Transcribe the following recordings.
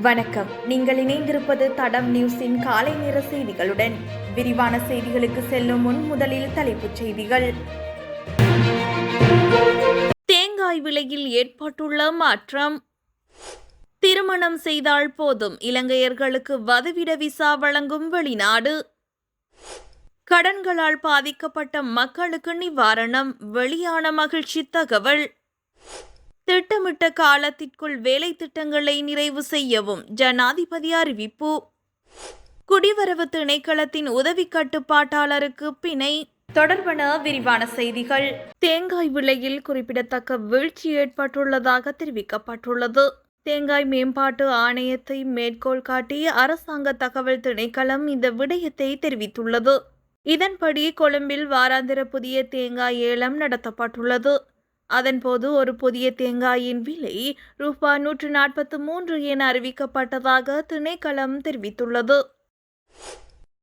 வணக்கம். நீங்கள் இணைந்திருப்பது தடம் நியூஸின் காலை நேர செய்திகளுடன். விரிவான செய்திகளுக்கு செல்லும் முன் முதலில் தலைப்புச் செய்திகள். தேங்காய் விலையில் ஏற்பட்டுள்ள மாற்றம். திருமணம் செய்தால் போதும், இலங்கையர்களுக்கு வதிவிட விசா வழங்கும் வெளிநாடு. கடன்களால் பாதிக்கப்பட்ட மக்களுக்கு நிவாரணம், வெளியான மகிழ்ச்சி தகவல். திட்டமிட்ட காலத்திற்குள் வேலை திட்டங்களை நிறைவு செய்யவும் ஜனாதிபதி அறிவிப்பு. குடிவரவு திணைக்களத்தின் உதவி கட்டுப்பாட்டாளருக்கு பிணை. தொடர்பான விரிவான செய்திகள். தேங்காய் விலையில் குறிப்பிடத்தக்க வீழ்ச்சி ஏற்பட்டுள்ளதாக தெரிவிக்கப்பட்டுள்ளது. தேங்காய் மேம்பாட்டு ஆணையத்தை மேற்கோள் காட்டி அரசாங்க தகவல் திணைக்களம் இந்த விடயத்தை தெரிவித்துள்ளது. இதன்படி கொழும்பில் வாராந்திர புதிய தேங்காய் ஏலம் நடத்தப்பட்டுள்ளது. அதன்போது ஒரு புதிய தேங்காயின் விலை ரூபாய் 143 என அறிவிக்கப்பட்டதாக திணைக்களம் தெரிவித்துள்ளது.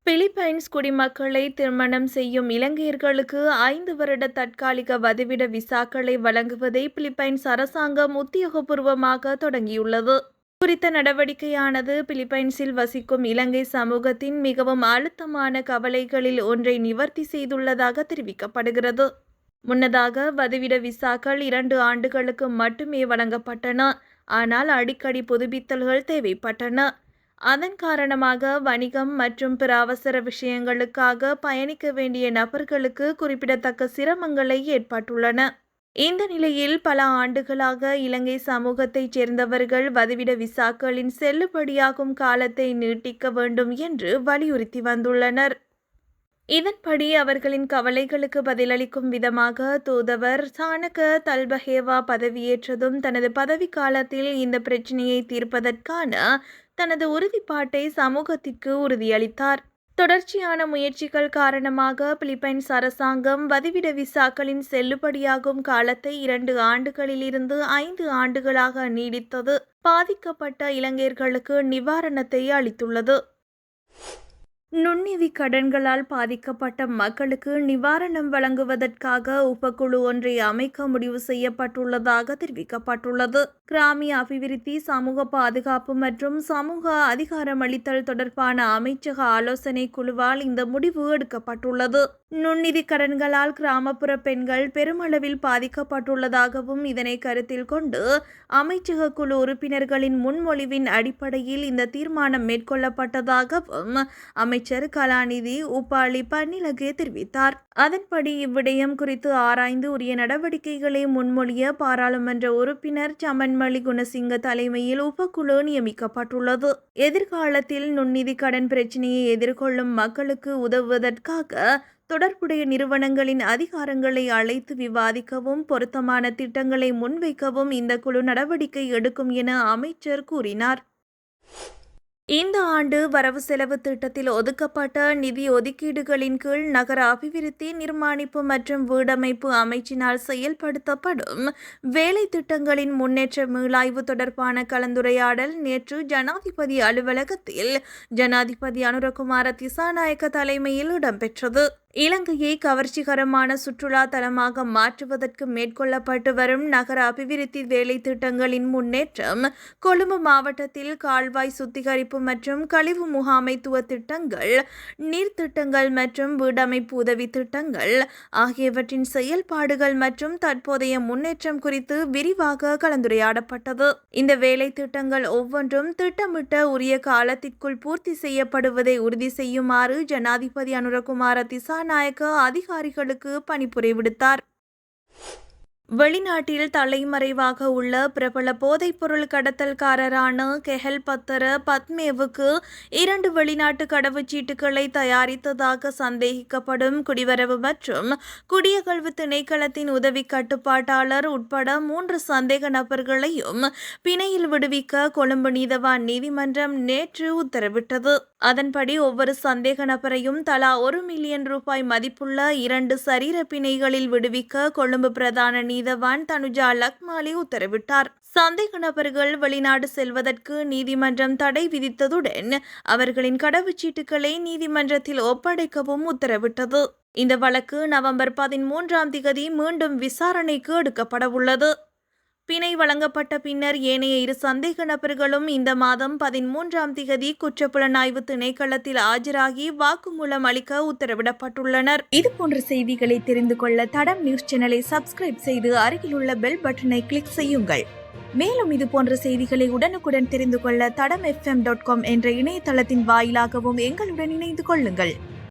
பிலிப்பைன்ஸ் குடிமக்களை திருமணம் செய்யும் இலங்கையர்களுக்கு 5 வருட தற்காலிக வதிவிட விசாக்களை வழங்குவதை பிலிப்பைன்ஸ் அரசாங்கம் உத்தியோகபூர்வமாக தொடங்கியுள்ளது. குறித்த நடவடிக்கையானது பிலிப்பைன்ஸில் வசிக்கும் இலங்கை சமூகத்தின் மிகவும் அழுத்தமான கவலைகளில் ஒன்றை நிவர்த்தி செய்துள்ளதாக தெரிவிக்கப்படுகிறது. முன்னதாக வதிவிட விசாக்கள் 2 ஆண்டுகளுக்கு மட்டுமே வழங்கப்பட்டன. ஆனால் அடிக்கடி புதுப்பித்தல்கள் தேவைப்பட்டன. அதன் காரணமாக வணிகம் மற்றும் பிற அவசர விஷயங்களுக்காக பயணிக்க வேண்டிய நபர்களுக்கு குறிப்பிடத்தக்க சிரமங்களை ஏற்பட்டுள்ளன. இந்த நிலையில் பல ஆண்டுகளாக இலங்கை சமூகத்தைச் சேர்ந்தவர்கள் வதிவிட விசாக்களின் செல்லுபடியாகும் காலத்தை நீட்டிக்க வேண்டும் என்று வலியுறுத்தி வந்துள்ளனர். இதன்படி அவர்களின் கவலைகளுக்கு பதிலளிக்கும் விதமாக தூதுவர் சானக தல்பஹேவா பதவியேற்றதும் தனது பதவி காலத்தில் இந்த பிரச்சினையை தீர்ப்பதற்கான தனது உறுதிப்பாட்டை சமூகத்திற்கு உறுதியளித்தார். தொடர்ச்சியான முயற்சிகள் காரணமாக பிலிப்பைன்ஸ் அரசாங்கம் வதிவிட விசாக்களின் செல்லுபடியாகும் காலத்தை 2 ஆண்டுகளிலிருந்து 5 ஆண்டுகளாக நீடித்தது பாதிக்கப்பட்ட இலங்கையர்களுக்கு நிவாரணத்தை அளித்துள்ளது. நுண்நிதி கடன்களால் பாதிக்கப்பட்ட மக்களுக்கு நிவாரணம் வழங்குவதற்காக உபக்குழு ஒன்றை அமைக்க முடிவு செய்யப்பட்டுள்ளதாக தெரிவிக்கப்பட்டுள்ளது. கிராமிய அபிவிருத்தி, சமூக பாதுகாப்பு மற்றும் சமூக அதிகாரமளித்தல் தொடர்பான அமைச்சக ஆலோசனை குழுவால் இந்த முடிவு எடுக்கப்பட்டுள்ளது. நுண்நிதி கடன்களால் கிராமப்புற பெண்கள் பெருமளவில் பாதிக்கப்பட்டுள்ளதாகவும் இதனை கருத்தில் கொண்டு அமைச்சக குழு உறுப்பினர்களின் முன்மொழிவின் அடிப்படையில் இந்த தீர்மானம் மேற்கொள்ளப்பட்டதாகவும் அமைச்சர் கலாநிதி உபாலி பன்னிலகே தெரிவித்தார். அதன்படி இவ்விடயம் குறித்து ஆராய்ந்து உரிய நடவடிக்கைகளை முன்மொழிய பாராளுமன்ற உறுப்பினர் சமன்மலி குணசிங்க தலைமையில் உபக்குழு நியமிக்கப்பட்டுள்ளது. எதிர்காலத்தில் நுண்நிதி கடன் பிரச்சினையை எதிர்கொள்ளும் மக்களுக்கு உதவுவதற்காக தொடர்புடைய நிறுவனங்களின் அதிகாரங்களை அழைத்து விவாதிக்கவும் பொருத்தமான திட்டங்களை முன்வைக்கவும் இந்த குழு நடவடிக்கை எடுக்கும் என அமைச்சர் கூறினார். இந்த ஆண்டு வரவு செலவு திட்டத்தில் ஒதுக்கப்பட்ட நிதி ஒதுக்கீடுகளின் கீழ் நகர அபிவிருத்தி, நிர்மாணிப்பு மற்றும் வீடமைப்பு அமைச்சினால் செயல்படுத்தப்படும் வேலை திட்டங்களின் முன்னேற்ற மீளாய்வு தொடர்பான கலந்துரையாடல் நேற்று ஜனாதிபதி அலுவலகத்தில் ஜனாதிபதி அனுரகுமார திசாநாயக்க தலைமையில் இடம்பெற்றது. இலங்கையை கவர்ச்சிகரமான சுற்றுலா தலமாக மாற்றுவதற்கு மேற்கொள்ளப்பட்டு வரும் நகர அபிவிருத்தி வேலை திட்டங்களின் முன்னேற்றம், கொழும்பு மாவட்டத்தில் கால்வாய் சுத்திகரிப்பு மற்றும் கழிவு முகாமைத்துவ திட்டங்கள், நீர்த்திட்டங்கள் மற்றும் வீடமைப்பு உதவி திட்டங்கள் ஆகியவற்றின் செயல்பாடுகள் மற்றும் தற்போதைய முன்னேற்றம் குறித்து விரிவாக கலந்துரையாடப்பட்டது. இந்த வேலை திட்டங்கள் ஒவ்வொன்றும் திட்டமிட்ட உரிய காலத்திற்குள் பூர்த்தி செய்யப்படுவதை உறுதி செய்யுமாறு ஜனாதிபதி அனுரகுமார திசாநாயக்க அதிகாரிகளுக்கு பணிப்புரை விடுத்தார். வெளிநாட்டில் தலைமறைவாக உள்ள பிரபல போதைப்பொருள் கடத்தல்காரரான கெஹல் பத்தர பத்மேவுக்கு 2 வெளிநாட்டு கடவுச்சீட்டுகளை தயாரித்ததாக சந்தேகிக்கப்படும் குடிவரவு மற்றும் குடியகழ்வு திணைக்களத்தின் உதவி கட்டுப்பாட்டாளர் உட்பட 3 சந்தேக நபர்களையும் பிணையில் விடுவிக்க கொழும்பு நீதவான் நீதிமன்றம் நேற்று உத்தரவிட்டது. அதன்படி ஒவ்வொரு சந்தேக நபரையும் தலா 1 மில்லியன் ரூபாய் மதிப்புள்ள 2 சரீர பிணைகளில் விடுவிக்க கொழும்பு பிரதான நீதவான் தனுஜா லக்மாலி உத்தரவிட்டார். சந்தேக நபர்கள் வெளிநாடு செல்வதற்கு நீதிமன்றம் தடை விதித்ததுடன் அவர்களின் கடவுச்சீட்டுகளை நீதிமன்றத்தில் ஒப்படைக்கவும் உத்தரவிட்டது. இந்த வழக்கு நவம்பர் 13ஆம் தேதி மீண்டும் விசாரணைக்கு எடுக்கப்பட உள்ளது. பிணை வழங்கப்பட்ட பின்னர் ஏனைய 2 சந்தேக நபர்களும் இந்த மாதம் 13ஆம் திகதி குற்றப்புலனாய்வு திணைக்களத்தில் ஆஜராகி வாக்குமூலம் அளிக்க உத்தரவிடப்பட்டுள்ளனர். இதுபோன்ற செய்திகளை தெரிந்து கொள்ள தடம் நியூஸ் சேனலை சப்ஸ்கிரைப் செய்து அருகிலுள்ள பெல் பட்டனை கிளிக் செய்யுங்கள். மேலும் இதுபோன்ற செய்திகளை உடனுக்குடன் தெரிந்து கொள்ள தடம் fm.com என்ற இணையதளத்தின் வாயிலாகவும் எங்களுடன் இணைந்து கொள்ளுங்கள்.